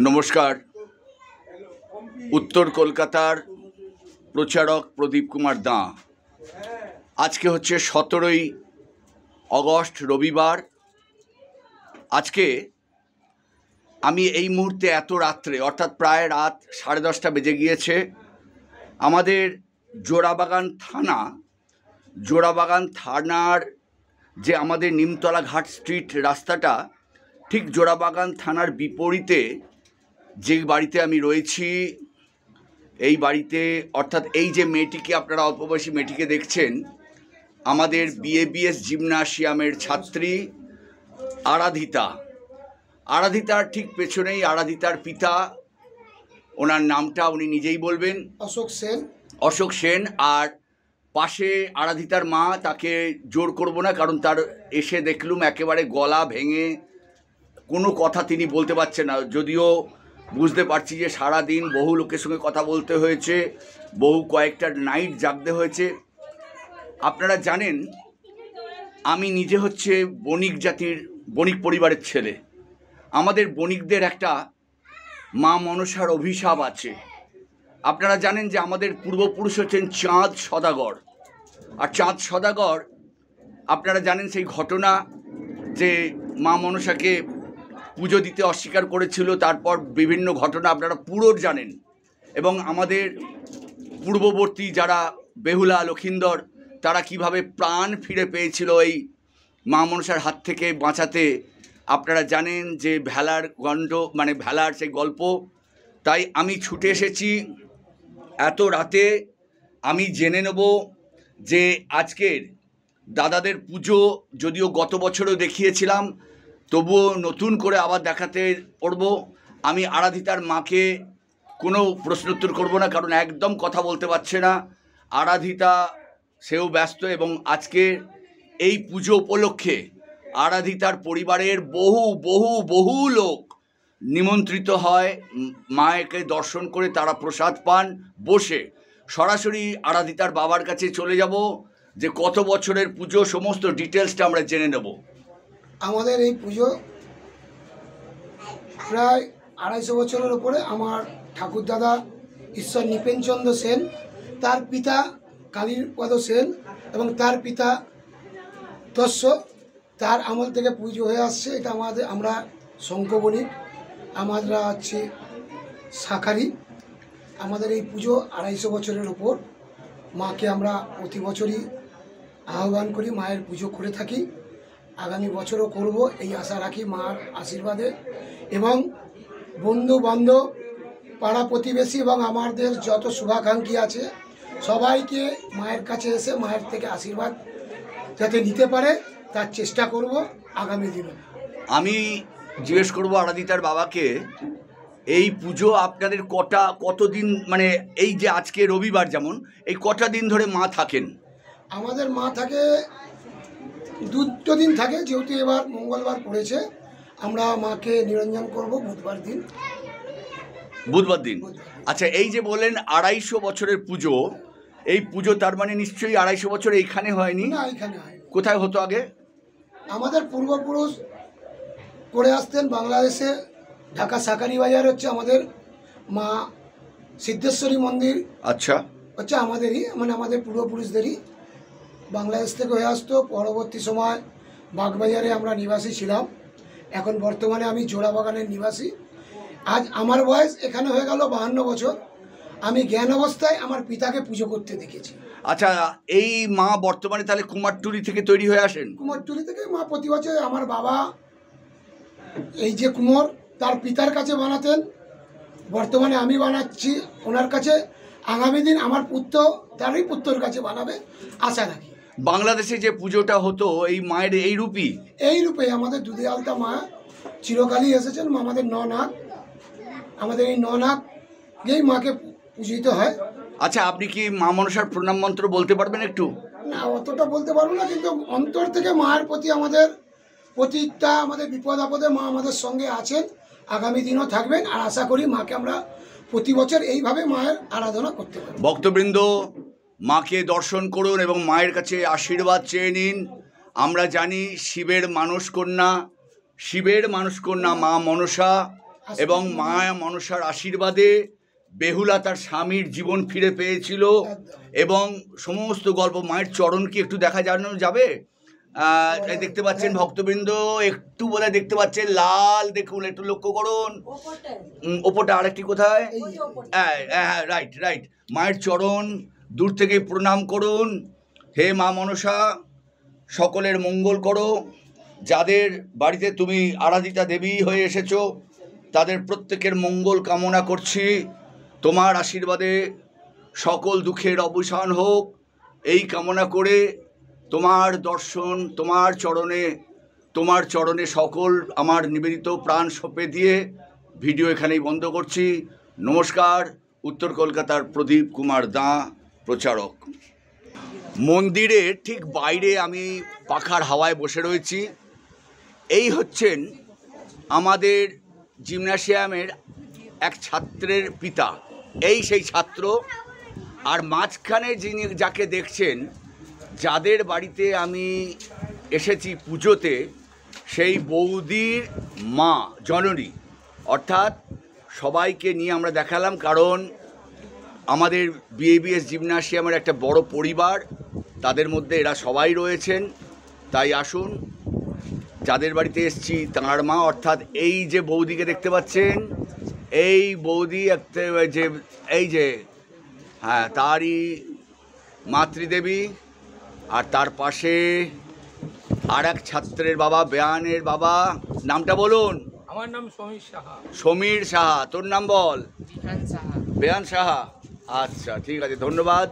নমস্কার। উত্তর কলকাতার প্রচারক প্রদীপ কুমার দাঁ। আজকে হচ্ছে 17ই অগস্ট, রবিবার। আজকে আমি এই মুহূর্তে এত রাত্রে, অর্থাৎ প্রায় রাত 10:30 বেজে গিয়েছে, আমাদের জোড়াবাগান থানার যে আমাদের নিমতলা ঘাট স্ট্রিট রাস্তাটা, ঠিক জোড়াবাগান থানার বিপরীতে যে বাড়িতে আমি রয়েছি, এই বাড়িতে, অর্থাৎ এই যে মেয়েটিকে, আপনারা অল্পবয়সী মেয়েটিকে দেখছেন, আমাদের বিএবিএস জিমনাসিয়ামের ছাত্রী আরাধিতার ঠিক পেছনেই আরাধিতার পিতা, ওনার নামটা উনি নিজেই বলবেন, অশোক সেন। আর পাশে আরাধিতার মা, তাকে জোর করব না, কারণ তার এসে দেখলুম একেবারে গলা ভেঙে কোনো কথা তিনি বলতে পারছেন না। যদিও বুঝতে পারছি যে সারাদিন বহু লোকের সঙ্গে কথা বলতে হয়েছে, কয়েকটা নাইট জাগতে হয়েছে। আপনারা জানেন আমি নিজে হচ্ছে বণিক পরিবারের ছেলে। আমাদের বণিকদের একটা মা মনসার অভিশাপ আছে। আপনারা জানেন যে আমাদের পূর্বপুরুষ হচ্ছেন চাঁদ সদাগর। আর চাঁদ সদাগর, আপনারা জানেন সেই ঘটনা যে মা মনসাকে পুজো দিতে অস্বীকার করেছিল, তারপর বিভিন্ন ঘটনা আপনারা পুরো জানেন। এবং আমাদের পূর্ববর্তী যারা বেহুলা, লক্ষিন্দর, তারা কিভাবে প্রাণ ফিরে পেয়েছিল এই মা মনসার হাত থেকে বাঁচাতে, আপনারা জানেন যে ভেলার সেই গল্প। তাই আমি ছুটে এসেছি এত রাতে। আমি জেনে নেব যে আজকের দাদাদের পুজো, যদিও গত বছরও দেখিয়েছিলাম, তবুও নতুন করে আবার দেখাতে পড়ব। আমি আরাধিতার মাকে কোনো প্রশ্নোত্তর করব না, কারণ একদম কথা বলতে পারছে না আরাধিতা, সেও ব্যস্ত। এবং আজকে এই পুজো উপলক্ষে আরাধিতার পরিবারের বহু লোক নিমন্ত্রিত হয়, মায়েকে দর্শন করে তারা প্রসাদ পান বসে। সরাসরি আরাধিতার বাবার কাছে চলে যাব, যে কত বছরের পুজো, সমস্ত ডিটেলসটা আমরা জেনে নেব। আমাদের এই পুজো প্রায় 250 বছরের ওপরে। আমার ঠাকুরদাদা ঈশ্বর নৃপেনচন্দ্র সেন, তার পিতা কালীপদ সেন এবং তার পিতা দস্য, তার আমল থেকে পুজো হয়ে আসছে। এটা আমরা শঙ্কবণিক, আমরা হচ্ছে শাখারি। আমাদের এই পুজো 250 বছরের ওপর। মাকে আমরা প্রতি বছরই আহ্বান করি, মায়ের পুজো করে থাকি। আগামী বছরও করব এই আশা রাখি মার আশীর্বাদে। এবং বন্ধু বান্ধব, পাড়া প্রতিবেশী এবং আমাদের যত শুভাকাঙ্ক্ষী আছে, সবাইকে মায়ের কাছে এসে মায়ের থেকে আশীর্বাদ যাতে নিতে পারে তার চেষ্টা করব আগামী দিনে। আমি জিজ্ঞেস করব আরাধিতার বাবাকে, এই পুজো আপনাদের কতদিন, মানে এই যে আজকে রবিবার, যেমন এই কটা দিন ধরে মা থাকেন? আমাদের মা থাকে 2 দিন থাকে, যেহেতু এবার মঙ্গলবার পড়েছে। আমরা মাকে নিরঞ্জন করব বুধবার দিন। আচ্ছা, এই যে বললেন 250 বছরের পুজো, এই পুজো তার মানে নিশ্চয়ই 250 বছর এইখানে হয়নি? না, এইখানে হয়। কোথায় হতো আগে? আমাদের পূর্বপুরুষ করে আসতেন বাংলাদেশে। ঢাকা সাকারি বাজার হচ্ছে আমাদের মা সিদ্ধেশ্বরী মন্দির। আচ্ছা, হচ্ছে আমাদেরই, মানে আমাদের পূর্বপুরুষদেরই বাংলাদেশ থেকে হয়ে আসতো। পরবর্তী সময় বাগবাজারে আমরা নিবাসী ছিলাম। এখন বর্তমানে আমি জোড়াবাগানের নিবাসী। আজ আমার বয়স এখানে হয়ে গেল 52 বছর। আমি জ্ঞান অবস্থায় আমার পিতাকে পুজো করতে দেখেছি। আচ্ছা, এই মা বর্তমানে তাহলে কুমারটুলি থেকে তৈরি হয়ে আসেন? কুমারটুলি থেকে মা প্রতি বছর, আমার বাবা এই যে কুমোর, তার পিতার কাছে বানাতেন। বর্তমানে আমি বানাচ্ছি ওনার কাছে। আগামী দিন আমার পুত্র তারই পুত্রর কাছে বানাবে আশা রাখি। বাংলাদেশে যে পুজোটা হতো, এই মায়ের এই রূপেই আমাদের দুধে আলতা মা চিরকালই এসেছেন। আমাদের 9 নাগ, আমাদের এই 9 নাগেই মাকে পূজিত হয়। আচ্ছা, আপনি কি মা মনসার প্রণাম মন্ত্র বলতে পারবেন একটু? না অতটা বলতে পারবো না, কিন্তু অন্তর থেকে মায়ের প্রতি আমাদের প্রতিটা আমাদের বিপদ আপদে মা আমাদের সঙ্গে আছেন, আগামী দিনও থাকবেন। আর আশা করি মাকে আমরা প্রতি বছর এইভাবে মায়ের আরাধনা করতে পারি। ভক্তবৃন্দ, মাকে দর্শন করুন এবং মায়ের কাছে আশীর্বাদ চেয়ে নিন। আমরা জানি শিবের মানসকন্যা মা মনসা, এবং মা মনসার আশীর্বাদে বেহুলা তার স্বামীর জীবন ফিরে পেয়েছিল। এবং সমস্ত গল্প মায়ের চরণ কি একটু দেখা জানানো যাবে? দেখতে পাচ্ছেন ভক্তবৃন্দ, একটু বোধহয় দেখতে পাচ্ছেন লাল, দেখুন একটু লক্ষ্য করুন ওপরটা। আরেকটি কোথায়? হ্যাঁ, রাইট। মায়ের চরণ দূর থেকে প্রণাম করুন। হে মা মনসা, সকলের মঙ্গল করো। যাদের বাড়িতে তুমি আরাধিতা দেবী হয়ে এসেছো তাদের প্রত্যেকের মঙ্গল কামনা করছি। তোমার আশীর্বাদে সকল দুঃখের অবসান হোক, এই কামনা করে তোমার দর্শন, তোমার চরণে সকল আমার নিবেদিত প্রাণ সঁপে দিয়ে ভিডিও এখানেই বন্ধ করছি। নমস্কার। উত্তর কলকাতার প্রদীপ কুমার দাঁ, প্রচারক। মন্দিরের ঠিক বাইরে আমি পাখার হাওয়ায় বসে রয়েছি। এই হচ্ছেন আমাদের জিমনাসিয়ামের এক ছাত্রের পিতা, এই সেই ছাত্র। আর মাঝখানে যিনি যাকে দেখছেন, যাদের বাড়িতে আমি এসেছি পুজোতে, সেই বৌদির মা জননী, অর্থাৎ সবাইকে নিয়ে আমরা দেখালাম। কারণ আমাদের বিএবিএস জিমনাসিয়ামের একটা বড় পরিবার, তাদের মধ্যে এরা সবাই রয়েছেন। তাই আসুন, যাদের বাড়িতে এসেছি তাঁর মা, অর্থাৎ এই যে বৌদিকে দেখতে পাচ্ছেন, এই বৌদি এই যে হ্যাঁ তারই মাতৃদেবী। আর তার পাশে আর এক ছাত্রের বাবা, বেয়ানের বাবা। নামটা বলুন। আমার নাম সমীর সাহা। সমীর সাহা। তোর নাম বল। বেয়ান সাহা। আচ্ছা, ঠিক আছে, ধন্যবাদ।